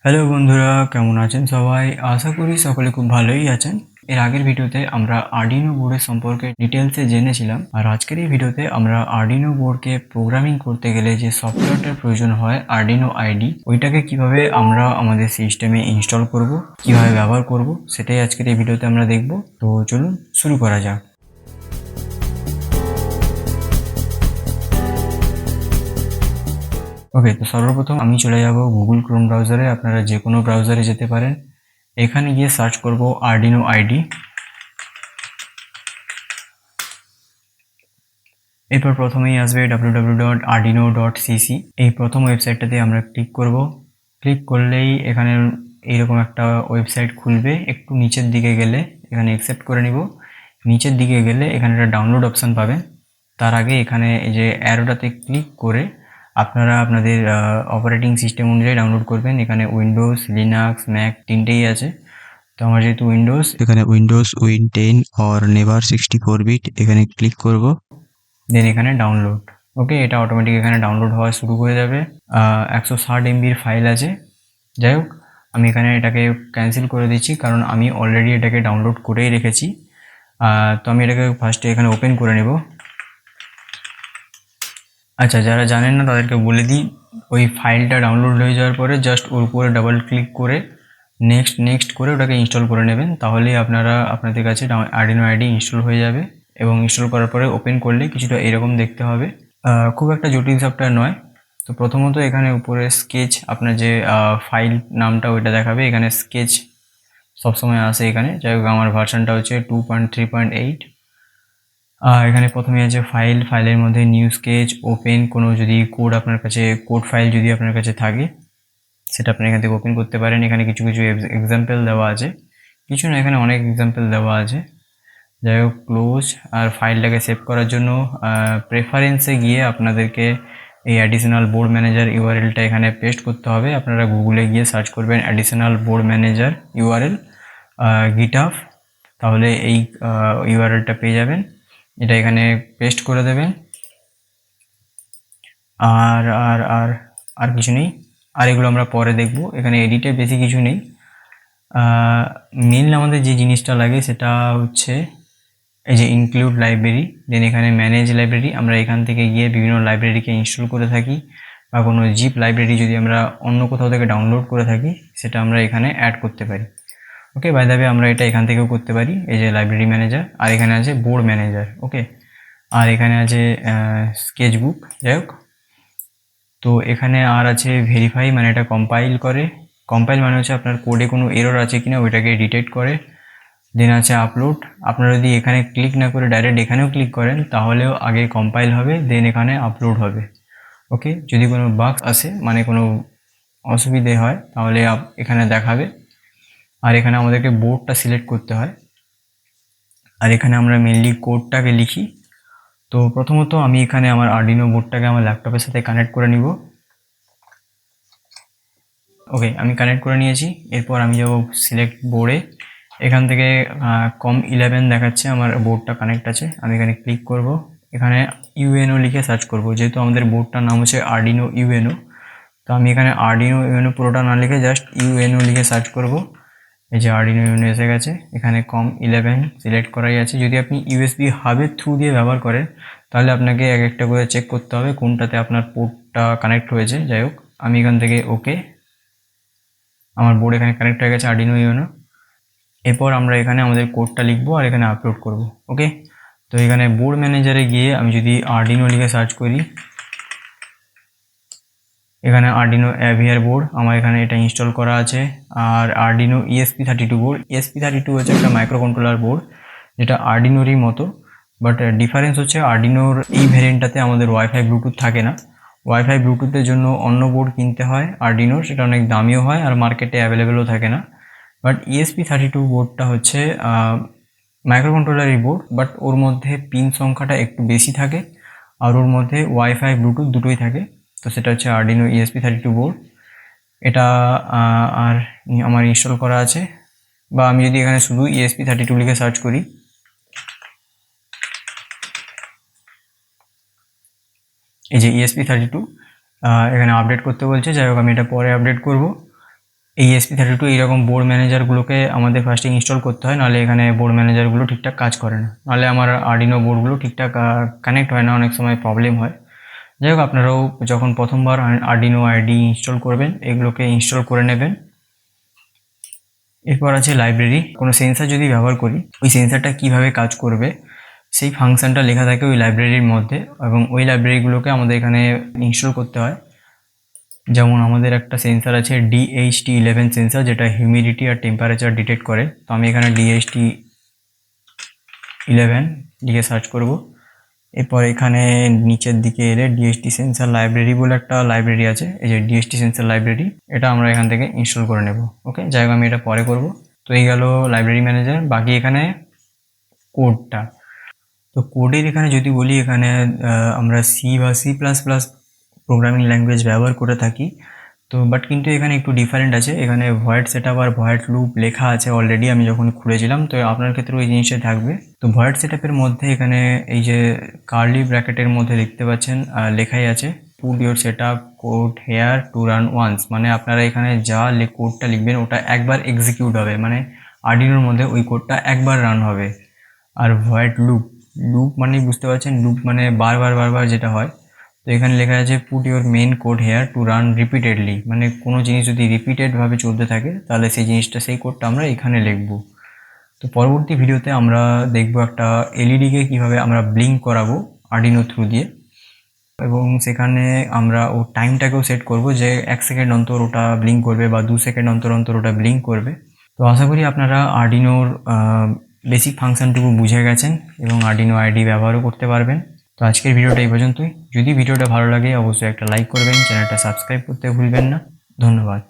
Hello বন্ধুরা, কেমন আছেন সবাই? আশা করি সকলে খুব ভালোই আছেন। এর আগের ভিডিওতে আমরা আর্ডিনো বোর্ডের সম্পর্কে ডিটেলসে জেনেছিলাম, আর আজকের এই ভিডিওতে আমরা আর্ডিনো বোর্ডকে প্রোগ্রামিং করতে গেলে যে সফটওয়্যারটার প্রয়োজন হয় আর্ডিনো আইডি, ওইটাকে কিভাবে আমরা আমাদের সিস্টেমে ইনস্টল করব, কিভাবে ব্যবহার করব, সেটাই আজকের এই ভিডিওতে আমরা দেখব। তো চলুন শুরু করা যাক। ওকে, তো সর্বপ্রথম আমি চলে যাব গুগল ক্রোম ব্রাউজারে। আপনারা যে কোনো ব্রাউজারে যেতে পারেন। এখানে গিয়ে সার্চ করব আর্ডিনো আইডি। এরপর প্রথমেই আসবে www.arduino.cc। এই প্রথম ওয়েবসাইটটাতে আমরা ক্লিক করব। ক্লিক করলেই এখানে এইরকম একটা ওয়েবসাইট খুলবে। একটু নিচের দিকে গেলে এখানে অ্যাকসেপ্ট করে নিব। নিচের দিকে গেলে এখানে একটা ডাউনলোড অপশান পাবেন। তার আগে এখানে এই যে অ্যারোটাতে ক্লিক করে আপনারা আপনাদের অপারেটিং সিস্টেম অনুযায়ী ডাউনলোড করবেন। এখানে উইন্ডোজ, লিনাক্স, ম্যাক তিনটেই আছে। তো আমার যেহেতু উইন্ডোজ, এখানে windows win 10 or never 64 bit এখানে ক্লিক করব। দেন এখানে ডাউনলোড। ওকে, এটা অটোমেটিক এখানে ডাউনলোড হওয়া শুরু করে যাবে। 160 এমবির ফাইল আছে। যাই হোক, আমি এখানে এটাকে ক্যান্সেল করে দিচ্ছি, কারণ আমি অলরেডি এটাকে ডাউনলোড করেই রেখেছি। তো আমি এটাকে ফার্স্টে এখানে ওপেন করে নেব। আচ্ছা, যারা জানেন না তাদেরকে বলে দিই, ওই ফাইলটা ডাউনলোড হয়ে যাওয়ার পরে জাস্ট ওর উপরে ডাবল ক্লিক করে নেক্সট নেক্সট করে ওটাকে ইনস্টল করে নেবেন। তাহলেই আপনাদের কাছে আর্ডিনো আইডি ইনস্টল হয়ে যাবে। এবং ইনস্টল করার পরে ওপেন করলে কিছুটা এরকম দেখতে হবে। খুব একটা জটিল সফটওয়্যার নয়। তো প্রথমত এখানে উপরে স্কেচ, আপনার যে ফাইল নামটা ওইটা দেখাবে। এখানে স্কেচ সবসময় আসে এখানে। যাই হোক, আমার ভার্সানটা হচ্ছে 2.3.8। এখানে প্রথমে আছে ফাইল। ফাইলের মধ্যে নিউ স্কেচ, ওপেন। কোনো যদি কোড আপনার কাছে, কোড ফাইল যদি আপনার কাছে থাকে, সেটা আপনি এখান থেকে ওপেন করতে পারেন। এখানে কিছু কিছু এক্সাম্পল দেওয়া আছে, কিছু না, এখানে অনেক এক্সাম্পল দেওয়া আছে। যাই হোক, ক্লোজ। আর ফাইলটাকে সেভ করার জন্য প্রেফারেন্সে গিয়ে আপনাদেরকে এই অ্যাডিশনাল বোর্ড ম্যানেজার ইউআরএলটা এখানে পেস্ট করতে হবে। আপনারা গুগলে গিয়ে সার্চ করবেন additional board manager URL GitHub, তাহলে এই ইউআরএলটা পেয়ে যাবেন। এটা এখানে পেস্ট করে দেবেন। আর আর আর আর কিছু নেই। আর এগুলো আমরা পরে দেখব। এখানে এডিটে বেশি কিছু নেই। মেইন আমাদের যে জিনিসটা লাগে সেটা হচ্ছে এই যে ইনক্লুড লাইব্রেরি। দেন এখানে ম্যানেজ লাইব্রেরি। আমরা এখান থেকে গিয়ে বিভিন্ন লাইব্রেরিকে ইনস্টল করে থাকি, বা কোনো জিপ লাইব্রেরি যদি আমরা অন্য কোথাও থেকে ডাউনলোড করে থাকি, সেটা আমরা এখানে অ্যাড করতে পারি। ওকে, বাই দ্য ওয়ে আমরা এটা এখান থেকেও করতে পারি। এই যে লাইব্রেরি ম্যানেজার, আর এখানে আছে বোর্ড ম্যানেজার। ওকে, আর এখানে আছে স্কেচবুক। যাই হোক, তো এখানে আর আছে ভেরিফাই, মানে এটা কম্পাইল করে। কম্পাইল মানে হচ্ছে আপনার কোডে কোনো এরর আছে কিনা ওইটাকে ডিটেক্ট করে। দেন আছে আপলোড। আপনারা যদি এখানে ক্লিক না করে ডাইরেক্ট এখানেও ক্লিক করেন তাহলেও আগে কম্পাইল হবে, দেন এখানে আপলোড হবে। ওকে, যদি কোনো বাগস আসে, মানে কোনো অসুবিধে হয়, তাহলে এখানে দেখাবে। আর এখানে আমাদেরকে বোর্ডটা সিলেক্ট করতে হয়। আর এখানে আমরা মেনলি কোডটাকে লিখি। তো প্রথমত আমি এখানে আমার আর্ডিনো বোর্ডটাকে আমার ল্যাপটপের সাথে কানেক্ট করে নিব। ওকে, আমি কানেক্ট করে নিয়েছি। এরপর আমি যাব সিলেক্ট বোর্ডে। এখান থেকে COM11 দেখাচ্ছে, আমার বোর্ডটা কানেক্ট আছে। আমি এখানে ক্লিক করব। এখানে ইউএনও লিখে সার্চ করব, যেহেতু আমাদের বোর্ডটার নাম হচ্ছে আর্ডিনো ইউএনও। তো আমি এখানে আর্ডিনো ইউএনও পুরোটা না লিখে জাস্ট ইউএনও লিখে সার্চ করব। এই যে আর্ডিনো ইউএনও এসে গেছে। এখানে COM11 সিলেক্ট করাই আছে। যদি আপনি ইউএসবি হাবের থ্রু দিয়ে ব্যবহার করেন, তাহলে আপনাকে এক একটা করে চেক করতে হবে কোনটাতে আপনার পোর্টটা কানেক্ট হয়েছে। যাই হোক, আমি এখান থেকে ওকে, আমার বোর্ড এখানে কানেক্ট হয়ে গেছে আর্ডিনো ইউনো। এরপর আমরা এখানে আমাদের কোডটা লিখবো আর এখানে আপলোড করব। ওকে, তো এখানে বোর্ড ম্যানেজারে গিয়ে আমি যদি আর্ডিনো লিখে সার্চ করি, এখানে আর্ডিনো অ্যাভিয়ার বোর্ড আমার এখানে এটা ইনস্টল করা আছে। আর আর্ডিনো ESP32 বোর্ড। ESP32 হচ্ছে একটা মাইক্রো কন্ট্রোলার বোর্ড, যেটা আর্ডিনোরই মতো, বাট ডিফারেন্স হচ্ছে আর্ডিনোর এই ভ্যারিয়েন্টটাতে আমাদের ওয়াইফাই ব্লুটুথ থাকে না। ওয়াইফাই ব্লুটুথের জন্য অন্য বোর্ড কিনতে হয় আর্ডিনোর, সেটা অনেক দামিও হয় আর মার্কেটে অ্যাভেলেবেলও থাকে না। বাট ESP32 বোর্ডটা হচ্ছে মাইক্রো কন্ট্রোলারই বোর্ড, বাট ওর মধ্যে পিন সংখ্যাটা একটু বেশি থাকে, আর ওর মধ্যে ওয়াইফাই ব্লুটুথ দুটোই থাকে। তো সেটা হচ্ছে আর্ডিনো ESP32 বোর্ড। এটা আর আমার ইনস্টল করা আছে। বা আমি যদি এখানে শুধু ESP32 লিখে সার্চ করি, এই যে ESP32 এখানে আপডেট করতে বলছে। যাই হোক, আমি এটা পরে আপডেট করব। এই ESP32 এইরকম বোর্ড ম্যানেজারগুলোকে আমাদের ফার্স্টে ইনস্টল করতে হয়, নাহলে এখানে বোর্ড ম্যানেজারগুলো ঠিকঠাক কাজ করে না, নাহলে আমার আর্ডিনো বোর্ডগুলো ঠিকঠাক কানেক্ট হয় না, অনেক সময় প্রবলেম হয়। যাই হোক, আপনারাও যখন প্রথমবার আর্ডিনো আইডি ইনস্টল করবেন এগুলোকে ইনস্টল করে নেবেন। এরপর আছে লাইব্রেরি। কোনো সেন্সার যদি ব্যবহার করি, ওই সেন্সারটা কিভাবে কাজ করবে সেই ফাংশনটা লেখা থাকে ওই লাইব্রেরির মধ্যে, এবং ওই লাইব্রেরিগুলোকে আমাদের এখানে ইনস্টল করতে হয়। যেমন আমাদের একটা সেন্সার আছে DHT11 সেন্সার, যেটা হিউমিডিটি আর টেম্পারেচার ডিটেক্ট করে। তো আমি এখানে DHT11 লিখে সার্চ করব। এরপর এখানে নিচের দিকে এলে DHT সেন্সার লাইব্রেরি বলে একটা লাইব্রেরি আছে, এই যে DHT সেন্সার লাইব্রেরি, এটা আমরা এখান থেকে ইনস্টল করে নেব। ওকে, যাই হোক আমি এটা পরে করব। তো এই গেল লাইব্রেরি ম্যানেজার। বাকি এখানে কোডটা, তো কোডের এখানে যদি বলি, এখানে আমরা সি বা C++ প্রোগ্রামিং ল্যাঙ্গুয়েজ ব্যবহার করে থাকি। তো বাট কিন্তু এখানে একটু ডিফারেন্ট আছে, এখানে ভয়েড সেটআপ আর ভয়েড লুপ লেখা আছে অলরেডি, আমি যখন খুলেছিলাম। তো আপনার ক্ষেত্রে ওই জিনিসটা থাকবে। তো ভয়েড সেটআপের মধ্যে এখানে এই যে কার্লি ব্র্যাকেটের মধ্যে দেখতে পাচ্ছেন লেখাই আছে put your setup code here to run once, মানে আপনারা এখানে যা কোডটা লিখবেন ওটা একবার এক্সিকিউট হবে, মানে আর্ডিনোর মধ্যে ওই কোডটা একবার রান হবে। আর ভয়েড লুপ, লুপ মানে বুঝতে পারছেন, লুপ মানে বারবার বারবার যেটা হয়। তো এখানে লেখা আছে put your main code here to run repeatedly, মানে কোনো জিনিস যদি রিপিটেডভাবে চলতে থাকে তাহলে সেই জিনিসটা, সেই কোডটা আমরা এখানে লিখব। তো পরবর্তী ভিডিওতে আমরা দেখব একটা এলইডিকে কীভাবে আমরা ব্লিঙ্ক করাবো আর্ডিনো থ্রু দিয়ে, এবং সেখানে আমরা ও টাইমটাকেও সেট করব যে 1 সেকেন্ড অন্তর ওটা ব্লিঙ্ক করবে বা 2 সেকেন্ড অন্তর অন্তর ওটা ব্লিঙ্ক করবে। তো আশা করি আপনারা আর্ডিনোর বেসিক ফাংশনটুকু বুঝে গেছেন এবং আর্ডিনো আইডি ব্যবহারও করতে পারবেন। তো আজকের ভিডিওটা এই পর্যন্তই। যদি ভিডিওটা ভালো লাগে অবশ্যই একটা লাইক করবেন, চ্যানেলটা সাবস্ক্রাইব করতে ভুলবেন না। ধন্যবাদ।